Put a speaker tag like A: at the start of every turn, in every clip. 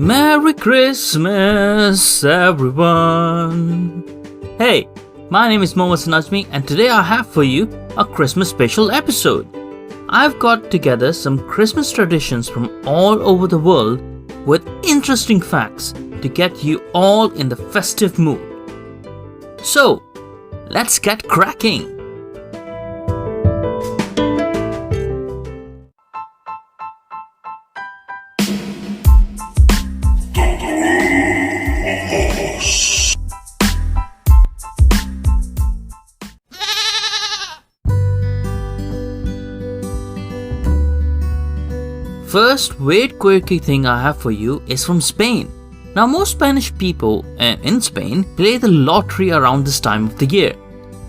A: Merry Christmas, everyone! Hey, my name is Mohammed Najmi, and today I have for you a Christmas special episode. I've got together some Christmas traditions from all over the world with interesting facts to get you all in the festive mood. So, let's get cracking! First weird quirky thing I have for you is from Spain. Now most Spanish people in Spain play the lottery around this time of the year.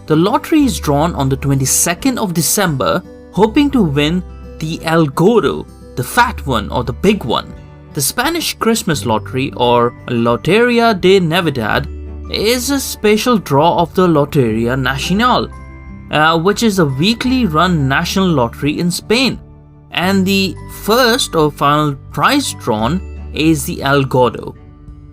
A: The lottery is drawn on the 22nd of December, hoping to win the El Gordo, the fat one or the big one. The Spanish Christmas lottery or Loteria de Navidad is a special draw of the Loteria Nacional, which is a weekly run national lottery in Spain. And the first or final prize drawn is the El Gordo.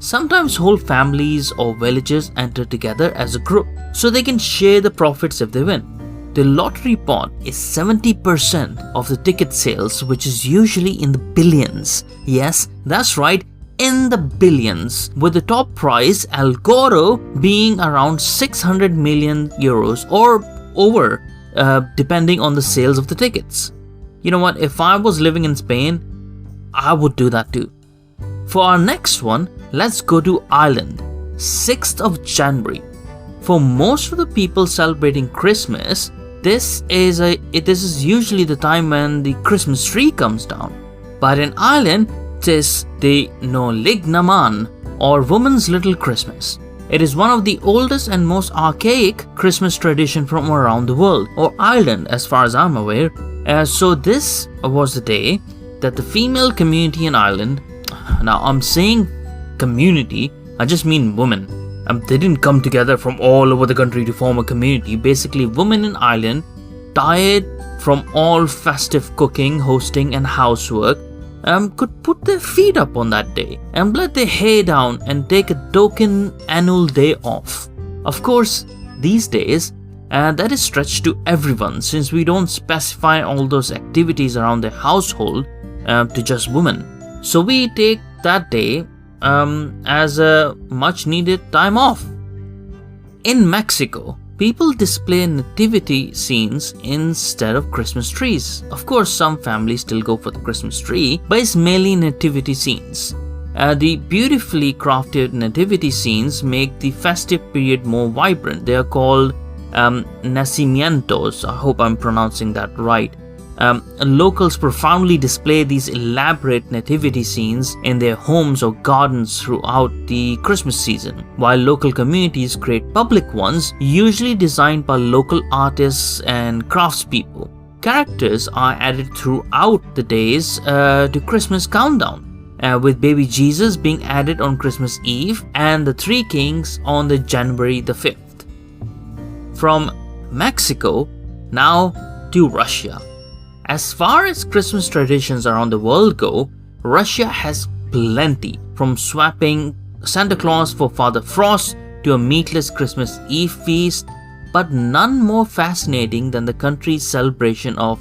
A: Sometimes whole families or villages enter together as a group so they can share the profits if they win. The lottery pot is 70% of the ticket sales, which is usually in the billions. Yes, that's right, in the billions, with the top prize El Gordo being around 600 million euros or over, depending on the sales of the tickets. You know what, if I was living in Spain, I would do that too. For our next one, let's go to Ireland, 6th of January. For most of the people celebrating Christmas, this is usually the time when the Christmas tree comes down. But in Ireland, it is the Nolignaman, or Woman's Little Christmas. It is one of the oldest and most archaic Christmas tradition from around the world, or Ireland as far as I'm aware. So this was the day that the female community in Ireland, now I'm saying community, I just mean women. They didn't come together from all over the country to form a community. Basically, women in Ireland, tired from all festive cooking, hosting and housework, could put their feet up on that day and let their hair down and take a token annual day off. Of course, these days, that is stretched to everyone since we don't specify all those activities around the household to just women. So we take that day as a much needed time off. In Mexico, people display nativity scenes instead of Christmas trees. Of course, some families still go for the Christmas tree, but it's mainly nativity scenes. The beautifully crafted nativity scenes make the festive period more vibrant. They are called nacimientos. I hope I'm pronouncing that right. Locals profoundly display these elaborate nativity scenes in their homes or gardens throughout the Christmas season, while local communities create public ones, usually designed by local artists and craftspeople. Characters are added throughout the days to Christmas countdown, with baby Jesus being added on Christmas Eve and the three kings on the January the 5th. From Mexico, now to Russia. As far as Christmas traditions around the world go, Russia has plenty, from swapping Santa Claus for Father Frost to a meatless Christmas Eve feast, but none more fascinating than the country's celebration of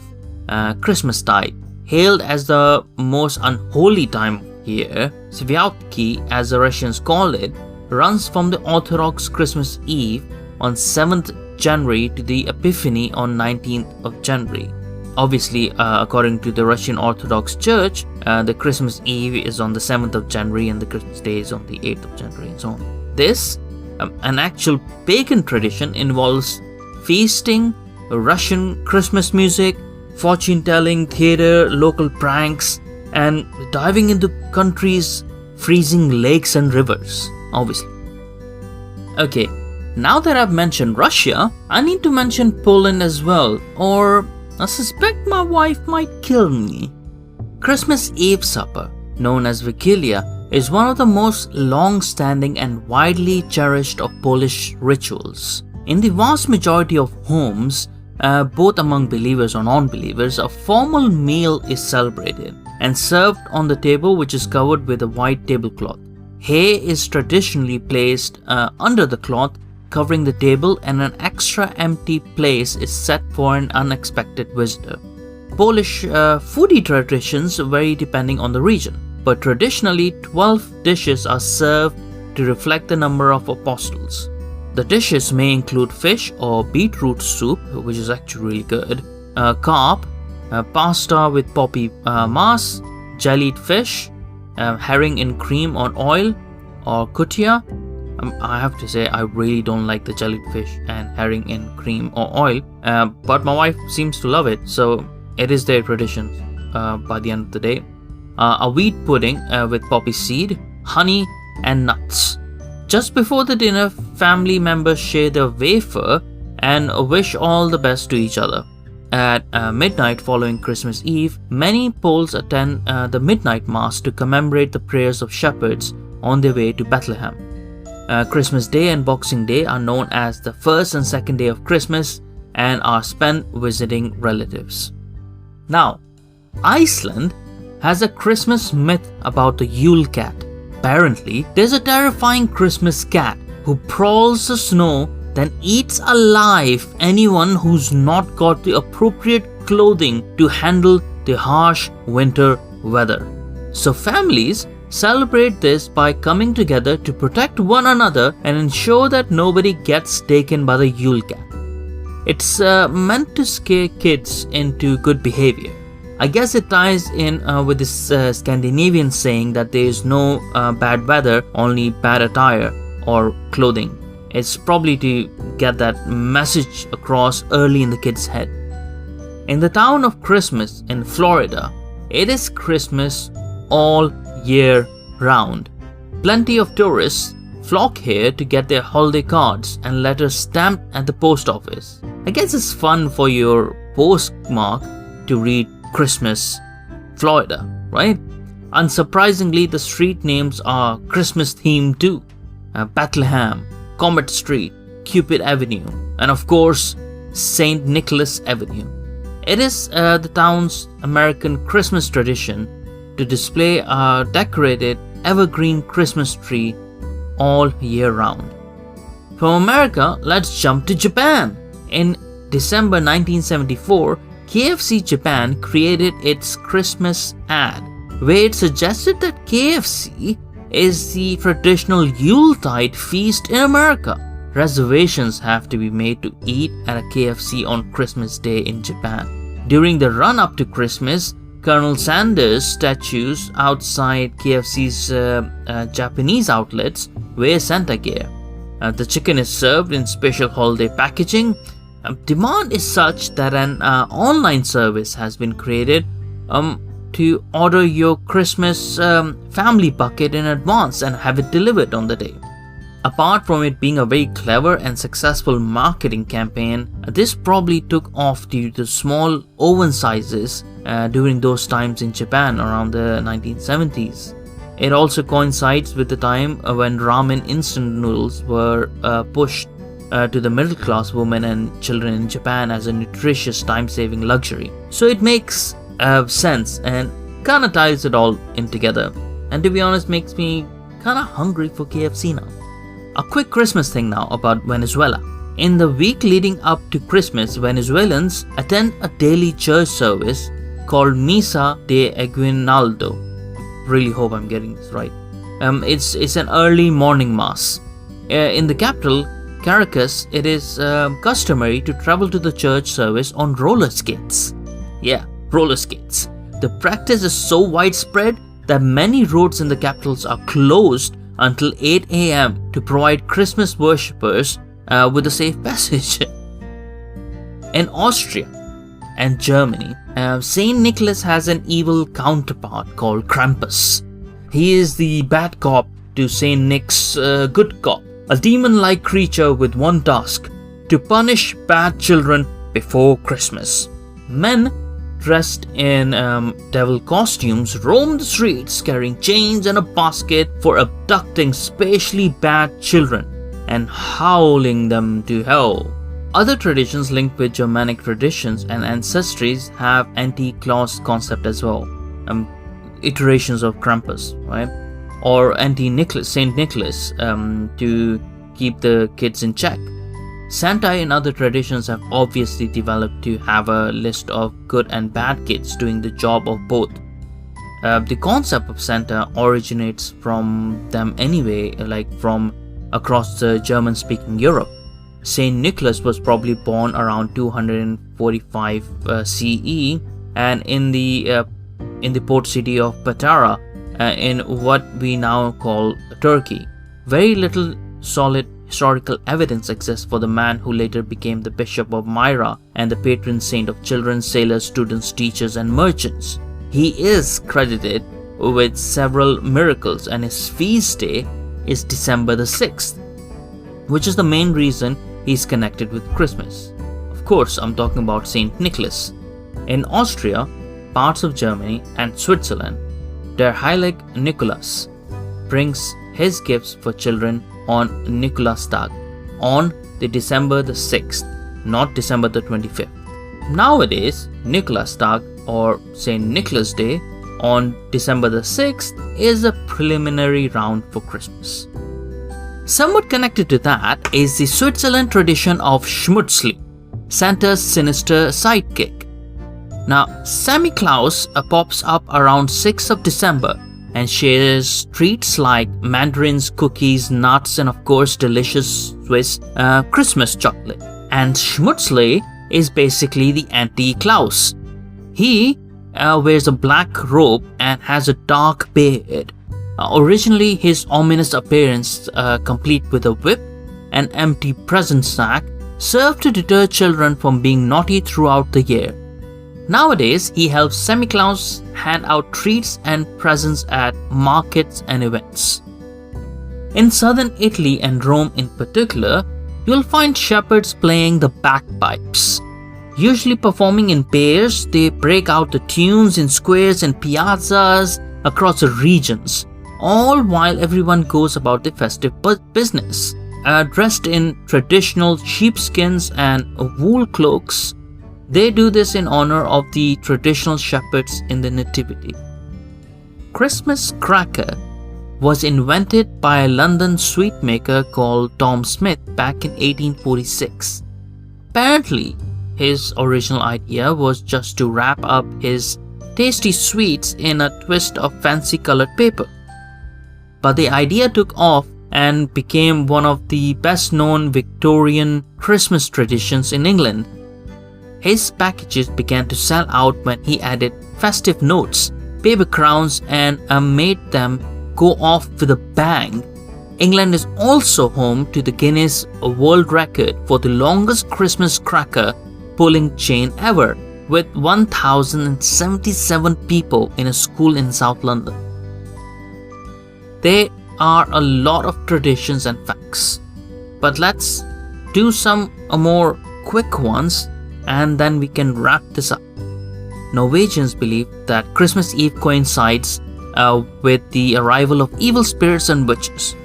A: Christmastide. Hailed as the most unholy time of year, Svyatki, as the Russians call it, runs from the Orthodox Christmas Eve on 7th January to the Epiphany on 19th of January. Obviously, according to the Russian Orthodox Church, the Christmas Eve is on the 7th of January and the Christmas Day is on the 8th of January and so on. This, an actual pagan tradition, involves feasting, Russian Christmas music, fortune-telling, theater, local pranks, and diving into country's freezing lakes and rivers, obviously. Okay, now that I've mentioned Russia, I need to mention Poland as well, or I suspect my wife might kill me. Christmas Eve supper, known as Wigilia, is one of the most long-standing and widely cherished of Polish rituals. In the vast majority of homes, both among believers or non-believers, a formal meal is celebrated. and served on the table, which is covered with a white tablecloth. Hay is traditionally placed under the cloth covering the table, and an extra empty place is set for an unexpected visitor. Polish foodie traditions vary depending on the region, but traditionally 12 dishes are served to reflect the number of apostles. The dishes may include fish or beetroot soup, which is actually really good, carp, pasta with poppy mass, jellied fish, herring in cream or oil, or kutia. I have to say I really don't like the jellied fish and herring in cream or oil, but my wife seems to love it, so it is their tradition by the end of the day. A wheat pudding with poppy seed, honey and nuts. Just before the dinner, family members share their wafer and wish all the best to each other. At midnight following Christmas Eve, many Poles attend the midnight mass to commemorate the prayers of shepherds on their way to Bethlehem. Christmas Day and Boxing Day are known as the first and second day of Christmas and are spent visiting relatives. Now, Iceland has a Christmas myth about the Yule cat. Apparently, there's a terrifying Christmas cat who prowls the snow, then eats alive anyone who's not got the appropriate clothing to handle the harsh winter weather. So families celebrate this by coming together to protect one another and ensure that nobody gets taken by the Yule cat. It's meant to scare kids into good behavior. I guess it ties in with this Scandinavian saying that there is no bad weather, only bad attire or clothing. It's probably to get that message across early in the kid's head. In the town of Christmas in Florida, it is Christmas all year round. Plenty of tourists flock here to get their holiday cards and letters stamped at the post office. I guess it's fun for your postmark to read Christmas, Florida, right? Unsurprisingly, the street names are Christmas themed too. Bethlehem, Comet Street, Cupid Avenue, and of course, St. Nicholas Avenue. It is the town's American Christmas tradition to display a decorated evergreen Christmas tree all year round. From America, let's jump to Japan. In December 1974, KFC Japan created its Christmas ad, where it suggested that KFC is the traditional Yuletide feast in America. Reservations have to be made to eat at a KFC on Christmas Day in Japan. During the run-up to Christmas, Colonel Sanders statues outside KFC's Japanese outlets wear Santa gear. The chicken is served in special holiday packaging. Demand is such that an online service has been created to order your Christmas family bucket in advance and have it delivered on the day. Apart from it being a very clever and successful marketing campaign, this probably took off due to small oven sizes during those times in Japan around the 1970s. It also coincides with the time when ramen instant noodles were pushed to the middle class women and children in Japan as a nutritious time-saving luxury. So it makes sense and kinda ties it all in together. And to be honest, makes me kinda hungry for KFC now. A quick Christmas thing now about Venezuela. In the week leading up to Christmas, Venezuelans attend a daily church service called Misa de Aguinaldo. Really hope I'm getting this right. It's an early morning mass. In the capital, Caracas, it is customary to travel to the church service on roller skates. Yeah, roller skates. The practice is so widespread that many roads in the capitals are closed until 8 a.m. to provide Christmas worshippers with a safe passage. In Austria and Germany, St. Nicholas has an evil counterpart called Krampus. He is the bad cop to St. Nick's good cop, a demon-like creature with one task: to punish bad children before Christmas. Men dressed in devil costumes roam the streets carrying chains and a basket for abducting spatially bad children and howling them to hell. Other traditions linked with Germanic traditions and ancestries have anti-Claus concept as well. iterations of Krampus, right? Or Saint Nicholas, to keep the kids in check. Santa in other traditions have obviously developed to have a list of good and bad kids doing the job of both. The concept of Santa originates from them anyway, like from across the German-speaking Europe. Saint Nicholas was probably born around 245 CE, and in the port city of Patara, in what we now call Turkey. Very little solid historical evidence exists for the man who later became the Bishop of Myra and the patron saint of children, sailors, students, teachers, and merchants. He is credited with several miracles, and his feast day is December the 6th, which is the main reason he's connected with Christmas. Of course, I'm talking about Saint Nicholas. In Austria, parts of Germany, and Switzerland, der Heilige Nikolaus brings his gifts for children on Nikolastag, on the December the 6th, not December the 25th. Nowadays, Nikolastag, or St. Nicholas Day, on December the 6th is a preliminary round for Christmas. Somewhat connected to that is the Switzerland tradition of Schmutzli, Santa's sinister sidekick. Now, Santa Claus pops up around 6th of December and shares treats like mandarins, cookies, nuts, and of course delicious Swiss Christmas chocolate. And Schmutzli is basically the anti-Claus. He wears a black robe and has a dark beard. Originally, his ominous appearance, complete with a whip, an empty present sack, served to deter children from being naughty throughout the year. Nowadays, he helps Santa Claus hand out treats and presents at markets and events. In southern Italy and Rome in particular, you'll find shepherds playing the bagpipes. Usually performing in pairs, they break out the tunes in squares and piazzas across the regions, all while everyone goes about their festive business. Dressed in traditional sheepskins and wool cloaks, they do this in honor of the traditional shepherds in the Nativity. Christmas cracker was invented by a London sweet maker called Tom Smith back in 1846. Apparently, his original idea was just to wrap up his tasty sweets in a twist of fancy colored paper. But the idea took off and became one of the best known Victorian Christmas traditions in England. His packages began to sell out when he added festive notes, paper crowns, and made them go off with a bang. England is also home to the Guinness World Record for the longest Christmas cracker pulling chain ever, with 1,077 people in a school in South London. There are a lot of traditions and facts, but let's do some more quick ones and then we can wrap this up. Norwegians believe that Christmas Eve coincides with the arrival of evil spirits and witches.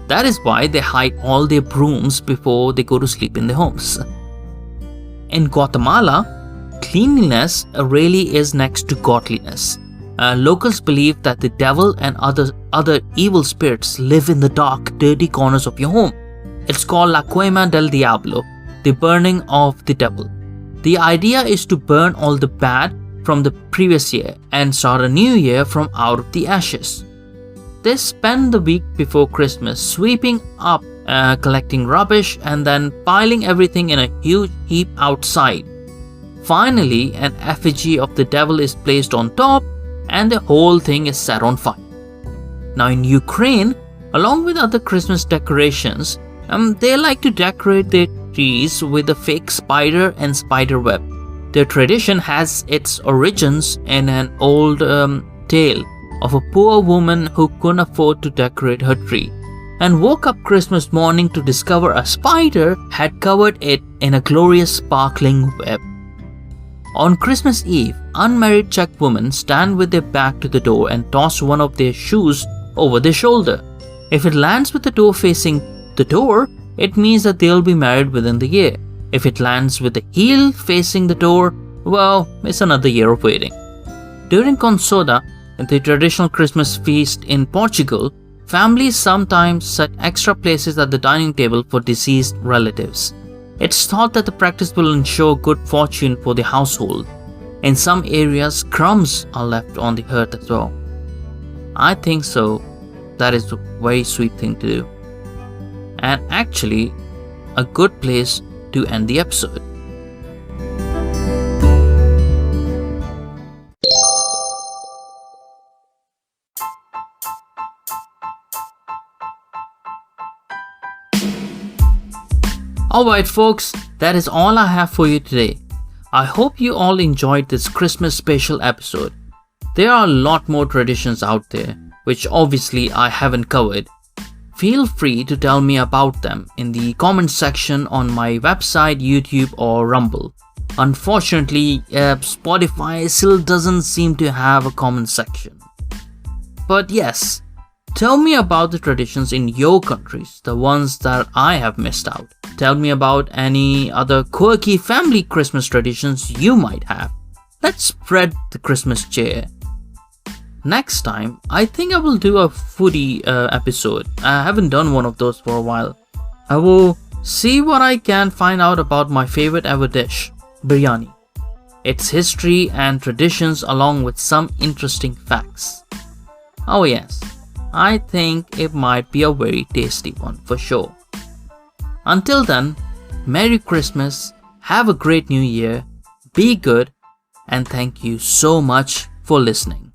A: That is why they hide all their brooms before they go to sleep in their homes. In Guatemala, cleanliness really is next to godliness. Locals believe that the devil and other evil spirits live in the dark, dirty corners of your home. It's called La Quema del Diablo, the burning of the devil. The idea is to burn all the bad from the previous year and start a new year from out of the ashes. They spend the week before Christmas sweeping up, collecting rubbish, and then piling everything in a huge heap outside. Finally, an effigy of the devil is placed on top and the whole thing is set on fire. Now in Ukraine, along with other Christmas decorations, they like to decorate their trees with a fake spider and spider web. Their tradition has its origins in an old tale of a poor woman who couldn't afford to decorate her tree and woke up Christmas morning to discover a spider had covered it in a glorious sparkling web. On Christmas Eve, unmarried Czech women stand with their back to the door and toss one of their shoes over their shoulder. If it lands with the toe facing the door, it means that they'll be married within the year. If it lands with the heel facing the door, well, it's another year of waiting. During Consoda, In the traditional Christmas feast in Portugal, families sometimes set extra places at the dining table for deceased relatives. It's thought that the practice will ensure good fortune for the household. In some areas, crumbs are left on the hearth as well. I think so. That is a very sweet thing to do. And actually, a good place to end the episode. Alright folks, that is all I have for you today. I hope you all enjoyed this Christmas special episode. There are a lot more traditions out there, which obviously I haven't covered. Feel free to tell me about them in the comment section on my website, YouTube or Rumble. Unfortunately, Spotify still doesn't seem to have a comment section. But yes, tell me about the traditions in your countries, the ones that I have missed out. Tell me about any other quirky family Christmas traditions you might have. Let's spread the Christmas cheer. Next time, I think I will do a foodie episode. I haven't done one of those for a while. I will see what I can find out about my favorite ever dish, biryani, its history and traditions along with some interesting facts. Oh yes, I think it might be a very tasty one for sure. Until then, Merry Christmas, have a great New Year, be good, and thank you so much for listening.